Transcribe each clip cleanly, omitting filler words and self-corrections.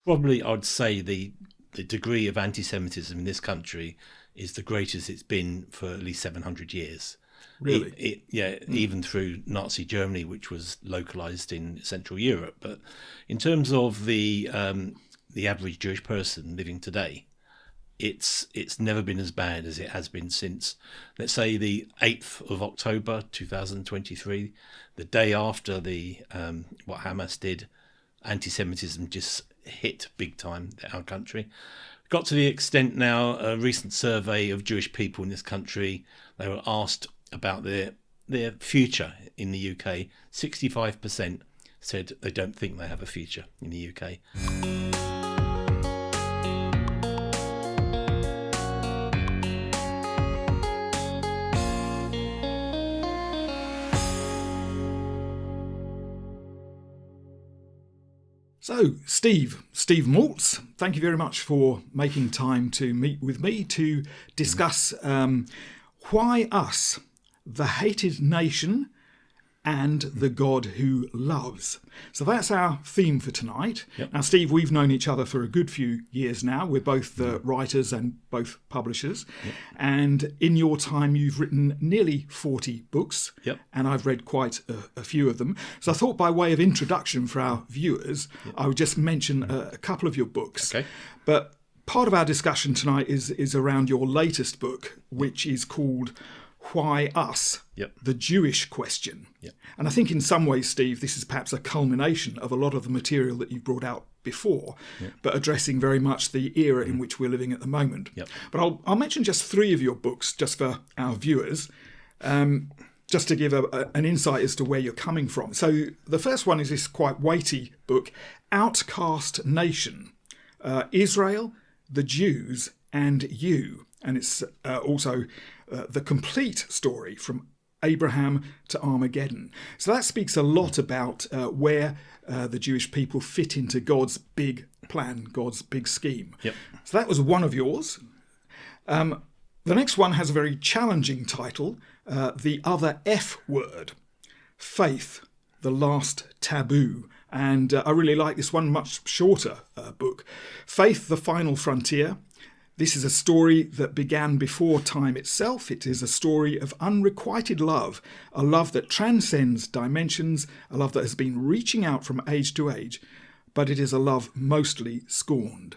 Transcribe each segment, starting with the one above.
Probably, I'd say the degree of anti-Semitism in this country is the greatest it's been for at least 700 years. Really? Even through Nazi Germany, which was localized in Central Europe. But in terms of the average Jewish person living today, it's never been as bad as it has been since, let's say, the 8th of October 2023, the day after the what Hamas did. Anti-Semitism just hit big time our country. Got to the extent now, a recent survey of Jewish people in this country, they were asked about their future in the UK. 65% said they don't think they have a future in the UK. So, Steve Maltz, thank you very much for making time to meet with me to discuss why us, the hated nation and the God who loves. So that's our theme for tonight. Yep. Now, Steve, we've known each other for a good few years now. We're both writers and both publishers. Yep. And in your time, you've written nearly 40 books. Yep. And I've read quite a few of them. So I thought by way of introduction for our viewers, I would just mention a couple of your books. Okay. But part of our discussion tonight is around your latest book, which is called Why Us? Yep. The Jewish Question. Yep. And I think in some ways, Steve, this is perhaps a culmination of a lot of the material that you've brought out before, but addressing very much the era in which we're living at the moment. Yep. But I'll mention just three of your books, just for our viewers, just to give an insight as to where you're coming from. So the first one is this quite weighty book, Outcast Nation, Israel, the Jews, and You. And it's also the complete story from Abraham to Armageddon. So that speaks a lot about where the Jewish people fit into God's big plan, God's big scheme. Yep. So that was one of yours. The next one has a very challenging title, The Other F Word, Faith, the Last Taboo. And I really like this one, much shorter book, Faith, the Final Frontier. This is a story that began before time itself. It is a story of unrequited love, a love that transcends dimensions, a love that has been reaching out from age to age, but it is a love mostly scorned.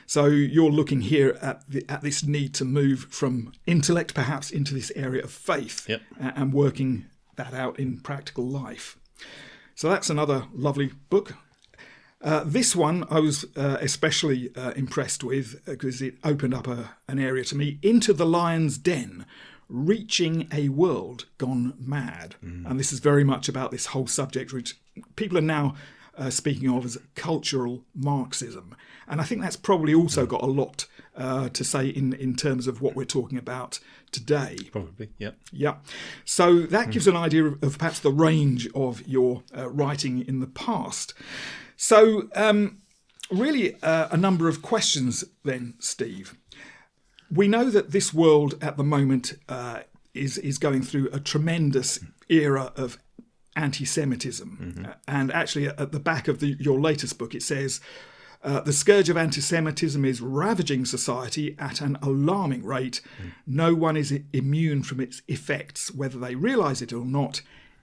So you're looking here at this need to move from intellect perhaps into this area of faith. Yep. And working that out in practical life. So that's another lovely book. This one I was especially impressed with because it opened up an area to me, Into the Lion's Den, Reaching a World Gone Mad. And this is very much about this whole subject, which people are now speaking of as cultural Marxism. And I think that's probably also got a lot to say in terms of what we're talking about today. Probably, yeah. Yeah. So that gives an idea of perhaps the range of your writing in the past. So really a number of questions then, Steve. We know that this world at the moment is going through a tremendous era of anti-Semitism. And actually at the back of your latest book, it says, the scourge of anti-Semitism is ravaging society at an alarming rate. No one is immune from its effects, whether they realise it or not.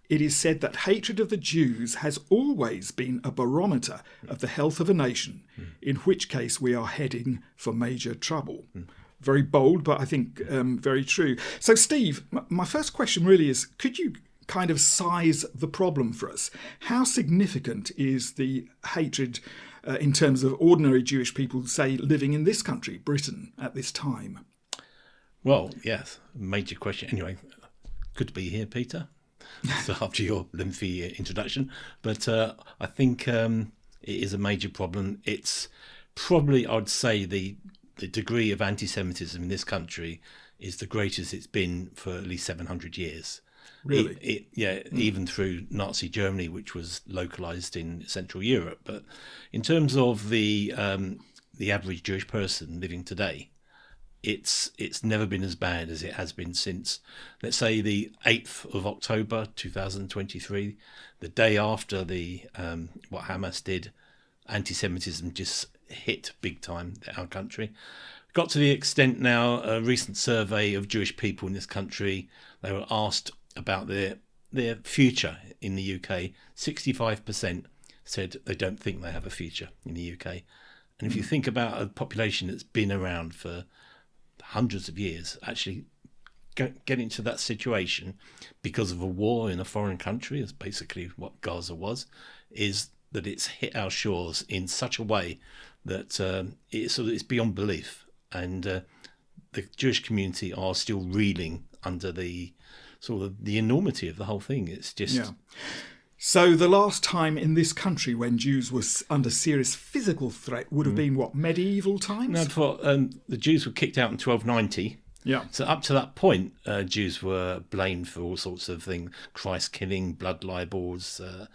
It is said that hatred of the Jews has always been a barometer of the health of a nation, in which case we are heading for major trouble. Very bold, but I think very true. So, Steve, my first question really is, could you kind of size the problem for us? How significant is the hatred in terms of ordinary Jewish people, say, living in this country, Britain, at this time? Well, yes, major question. Anyway, good to be here, Peter. So after your lengthy introduction, but I think it is a major problem. It's probably, I'd say, the degree of anti-Semitism in this country is the greatest it's been for at least 700 years. Really? Even through Nazi Germany, which was localized in Central Europe. But in terms of the average Jewish person living today, it's never been as bad as it has been since, let's say, the 8th of October 2023, the day after the what Hamas did. Anti-Semitism just hit big time our country. Got to the extent now, a recent survey of Jewish people in this country, they were asked about their future in the UK. 65% said they don't think they have a future in the UK. And if you think about a population that's been around for hundreds of years, actually getting to that situation because of a war in a foreign country, is basically what Gaza was, is that it's hit our shores in such a way that it's beyond belief. And the Jewish community are still reeling under the sort of the enormity of the whole thing. It's just... Yeah. So the last time in this country when Jews were under serious physical threat would have been, what, medieval times? No, before, the Jews were kicked out in 1290. Yeah. So up to that point, Jews were blamed for all sorts of things: Christ killing, blood libels, a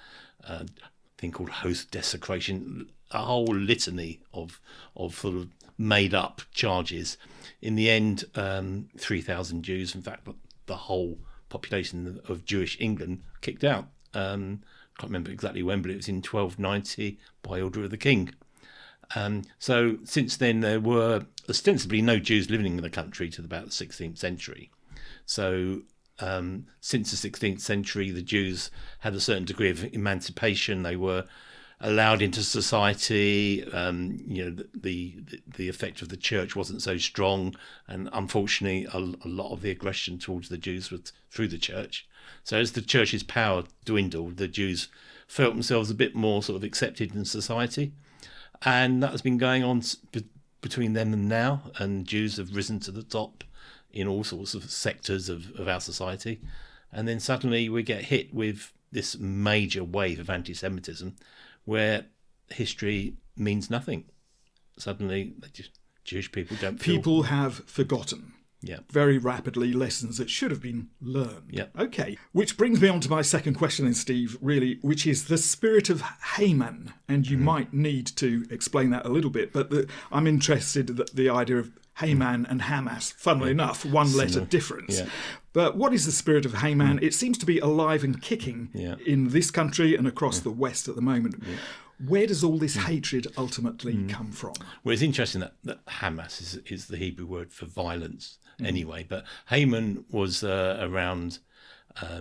thing called host desecration, a whole litany of sort of made up charges. In the end, 3,000 Jews, in fact, the whole population of Jewish England, kicked out. Can't remember exactly when, but it was in 1290 by order of the king. So since then, there were ostensibly no Jews living in the country till about the 16th century. So since the 16th century, the Jews had a certain degree of emancipation. They were allowed into society. The effect of the church wasn't so strong, and unfortunately, a lot of the aggression towards the Jews was through the church. So as the church's power dwindled, the Jews felt themselves a bit more sort of accepted in society. And that has been going on between then and now, and Jews have risen to the top in all sorts of sectors of our society. And then suddenly we get hit with this major wave of anti-Semitism where history means nothing. Suddenly, Jewish people don't feel... People have forgotten. Yeah. Very rapidly lessons that should have been learned. Yeah. Okay. Which brings me on to my second question then, Steve, really, which is the spirit of Haman. And you might need to explain that a little bit, but I'm interested in the idea of Haman and Hamas. Funnily enough, one letter difference. Yeah. But what is the spirit of Haman? It seems to be alive and kicking in this country and across the West at the moment. Yeah. Where does all this hatred ultimately come from? Well, it's interesting that Hamas is the Hebrew word for violence anyway. But Haman was around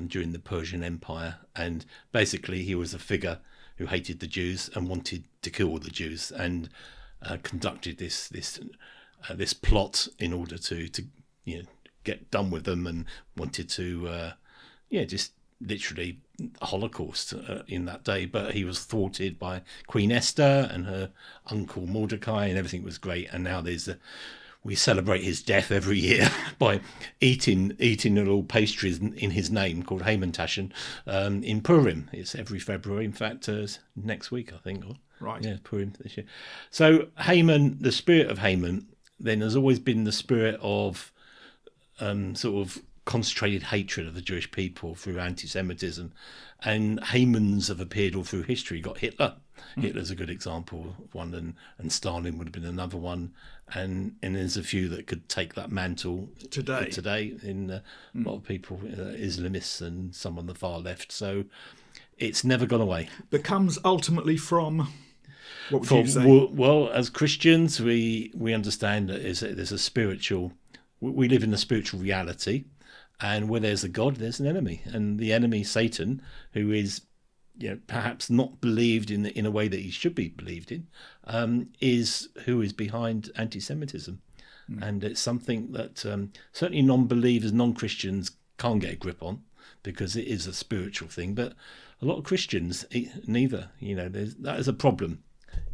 during the Persian Empire, and basically he was a figure who hated the Jews and wanted to kill all the Jews, and conducted this plot in order to get done with them, and wanted to just literally Holocaust in that day. But he was thwarted by Queen Esther and her uncle Mordecai, and everything was great. And now we celebrate his death every year by eating little pastries in his name called Hamantashen in Purim. It's every February. In fact, next week, I think. Right. Yeah, Purim this year. So Haman, the spirit of Haman, then has always been the spirit of sort of concentrated hatred of the Jewish people through anti-Semitism. And Hamans have appeared all through history. You've got Hitler. Hitler's a good example of one, and Stalin would have been another one. And there's a few that could take that mantle today in a lot of people, Islamists and some on the far left. So it's never gone away. But comes ultimately from... What would you say? Well, as Christians, we understand that there's a spiritual... We live in a spiritual reality. And where there's a God, there's an enemy. And the enemy, Satan, who is perhaps not believed in a way that he should be believed in, is who is behind anti-Semitism. And it's something that certainly non-believers, non-Christians can't get a grip on, because it is a spiritual thing. But a lot of Christians, neither. That is a problem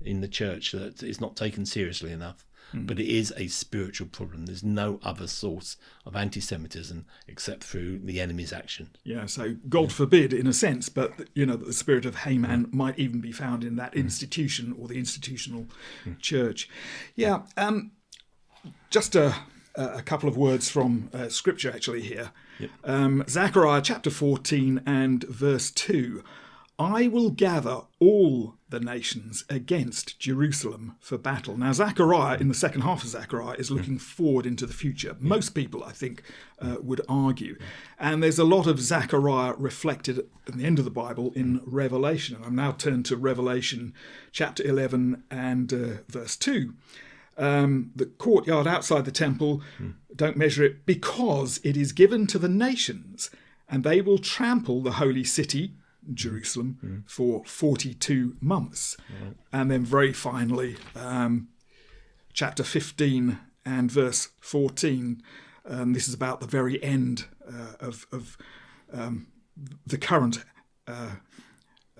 in the church, that it's not taken seriously enough. But it is a spiritual problem. There's no other source of anti-Semitism except through the enemy's action. Yeah, so God forbid, in a sense, but that the spirit of Haman might even be found in that institution or the institutional church. Yeah, just a couple of words from Scripture actually here. Yep. Zechariah chapter 14 and verse 2. I will gather all the nations against Jerusalem for battle. Now, Zechariah, in the second half of Zechariah, is looking forward into the future. Most people, I think, would argue. And there's a lot of Zechariah reflected at the end of the Bible in Revelation. And I'm now turned to Revelation chapter 11 and verse 2. The courtyard outside the temple, don't measure it, because it is given to the nations, and they will trample the holy city, Jerusalem, for 42 months. Right. And then very finally, chapter 15 and verse 14, this is about the very end of the current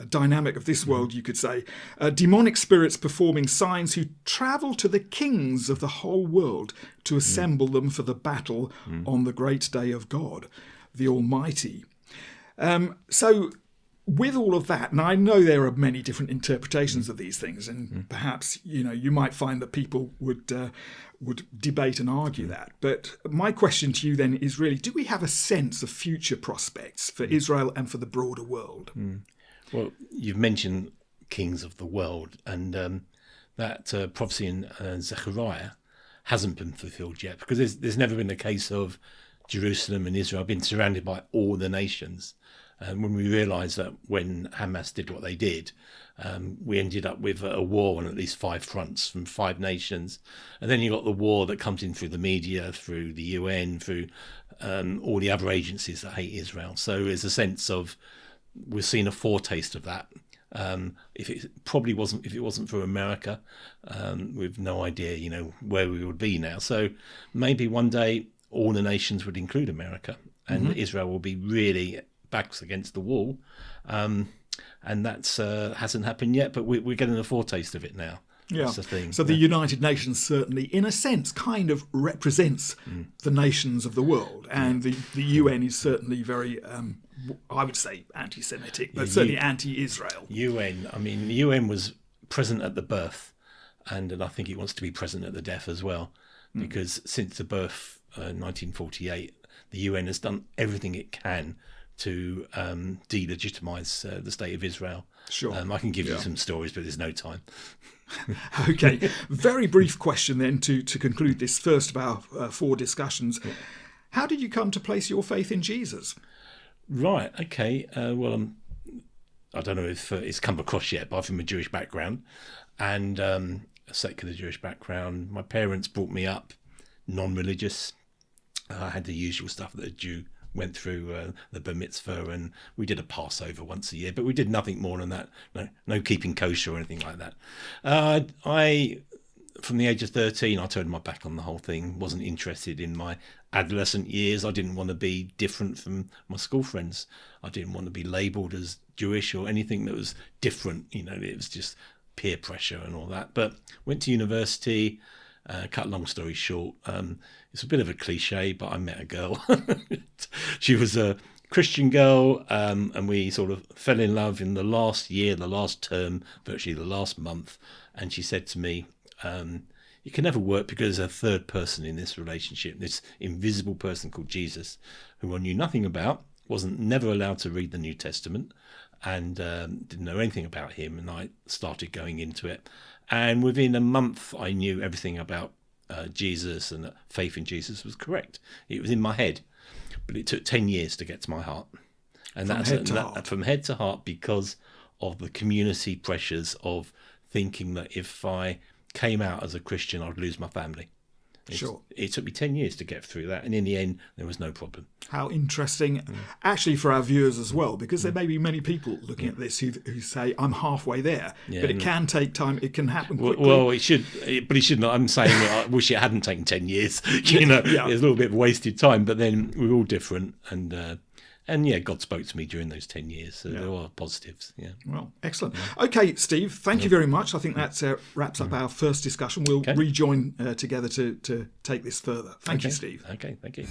dynamic of this world, you could say. Demonic spirits performing signs who travel to the kings of the whole world to assemble them for the battle on the great day of God, the Almighty. So with all of that, and I know there are many different interpretations of these things, and perhaps you might find that people would debate and argue that. But my question to you then is really, do we have a sense of future prospects for Israel and for the broader world? Well, you've mentioned kings of the world, and that prophecy in Zechariah hasn't been fulfilled yet, because there's never been a case of Jerusalem and Israel being surrounded by all the nations. And when we realised that when Hamas did what they did, we ended up with a war on at least 5 fronts from 5 nations. And then you got the war that comes in through the media, through the UN, through all the other agencies that hate Israel. So there's a sense of, we're seeing a foretaste of that. If it wasn't for America, we've no idea, where we would be now. So maybe one day all the nations would include America, and Israel will be really backs against the wall, and that's hasn't happened yet, but we're getting a foretaste of it now. Yeah. That's the thing. So the United Nations certainly, in a sense, kind of represents the nations of the world, and the UN is certainly very, I would say, anti-Semitic, but certainly anti-Israel. The UN was present at the birth, and I think it wants to be present at the death as well, because since the birth, 1948, the UN has done everything it can to delegitimize the state of Israel. Sure. I can give you some stories, but there's no time. Okay. Very brief question then to conclude this first of our 4 discussions. How did you come to place your faith in Jesus? Right. Okay. Well, I don't know if it's come across yet, but I'm from a Jewish background, and a secular Jewish background. My parents brought me up non-religious. I had the usual stuff that a Jew went through, the bar mitzvah, and we did a Passover once a year, but we did nothing more than that. No keeping kosher or anything like that. From the age of 13, I turned my back on the whole thing. Wasn't interested in my adolescent years. I didn't want to be different from my school friends. I didn't want to be labelled as Jewish or anything that was different. It was just peer pressure and all that. But went to university. Cut a long story short, it's a bit of a cliche, but I met a girl. She was a Christian girl, and we sort of fell in love in the last year, the last term, virtually the last month. And she said to me, you can never work because there's a third person in this relationship, this invisible person called Jesus, who I knew nothing about, wasn't never allowed to read the New Testament, and didn't know anything about him. And I started going into it. And within a month, I knew everything about Jesus, and that faith in Jesus was correct. It was in my head, but it took 10 years to get to my heart. And from head to heart, because of the community pressures of thinking that if I came out as a Christian, I'd lose my family. It took me 10 years to get through that, and in the end, there was no problem. How interesting, actually, for our viewers as well, because there may be many people looking at this who say, I'm halfway there, but it can take time, it can happen quickly. Well, it should not. I'm saying I wish it hadn't taken 10 years. It's a little bit of wasted time, but then we're all different, and God spoke to me during those 10 years, so there are positives. Yeah. Well, excellent. Okay, Steve, thank you very much. I think that wraps up our first discussion. We'll rejoin together to take this further. Thank you, Steve. Okay, thank you.